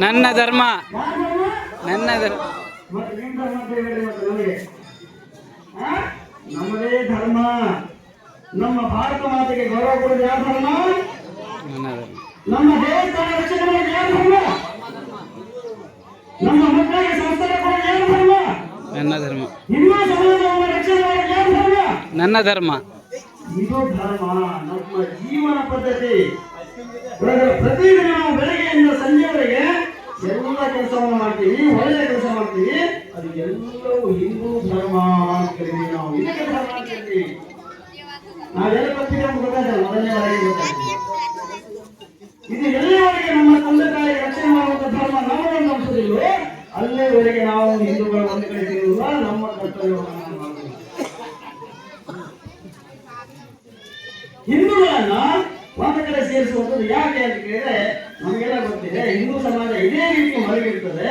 ನನ್ನ ಧರ್ಮ ನನ್ನ ಧರ್ಮ ನಮ್ಮದೇ ಧರ್ಮ. ನಮ್ಮ ಭಾರತ ಮಾತೆಗೆ ಗೌರವ ಕೊಡೋದು ಯಾವ ಧರ್ಮ? ನನ್ನ ಧರ್ಮ. ನಮ್ಮ ದೇವಸ್ಥಾನ ರಕ್ಷಣೆ ಮಾಡೋದು ಯಾವ ಧರ್ಮ? ನಮ್ಮ ಮಕ್ಕಳಿಗೆ ಸಂಸ್ಕಾರ ಕೊಡೋದು ಯಾವ ಧರ್ಮ? ನನ್ನ ಧರ್ಮ. ಹಿಂದೂ ಸಮಾಜವನ್ನು ರಕ್ಷಣೆ ಮಾಡೋದು ಯಾವ ಧರ್ಮ? ನನ್ನ ಧರ್ಮ. ಇದು ಧರ್ಮ, ನಮ್ಮ ಜೀವನ ಪದ್ಧತಿ. ಪ್ರತಿದಿನ ನಾವು ಬೆಳಗ್ಗೆಯಿಂದ ಸಂಜೆವರೆಗೆ ಎಲ್ಲ ಕೆಲಸವನ್ನು ಮಾಡ್ತೀವಿ, ಒಳ್ಳೆಯ ಕೆಲಸ ಮಾಡ್ತೀವಿ. ಅದು ಎಲ್ಲವೂ ಹಿಂದೂ ಧರ್ಮ ಅಂತ ಕರೀತೀವಿ ನಾವು. ಇದಕ್ಕೆ ಧರ್ಮ ಅಂತ ಕರೀತೀವಿ. ನಾವೆಲ್ಲ ಬರ್ತೀವಿ ಅಂತ ಗೊತ್ತಾಗಲ್ಲ, ಮೊದಲನೇ ಬಾರಿಗೆ ಗೊತ್ತಾಗ್ತದೆ. ಇದು ಎಲ್ಲಿವರೆಗೆ ನಮ್ಮ ತಂದೆ ತಾಯಿ ರಕ್ಷಣೆ ಮಾಡುವಂತ ಧರ್ಮ ನಮ್ಮನ್ನು ಅನಿಸೋದಿಲ್ವೋ ಅಲ್ಲಿವರೆಗೆ ನಾವು ಹಿಂದೂಗಳು ಒಂದು ಕಡೆ ಸೇರುವುದಿಲ್ಲ. ನಮ್ಮ ಕರ್ತವ್ಯವನ್ನು ನಾವು ಮಾಡಬೇಕು. ಹಿಂದೂಗಳನ್ನ ಒಂದು ಕಡೆ ಸೇರಿಸುವಂಥದ್ದು ಯಾಕೆ ಅಂತ ಕೇಳಿದ್ರೆ ನಮಗೆಲ್ಲ ಗೊತ್ತಿದೆ. ಹಿಂದೂ ಸಮಾಜ ಇದೇ ರೀತಿ ಹೊರಗಿರ್ತದೆ.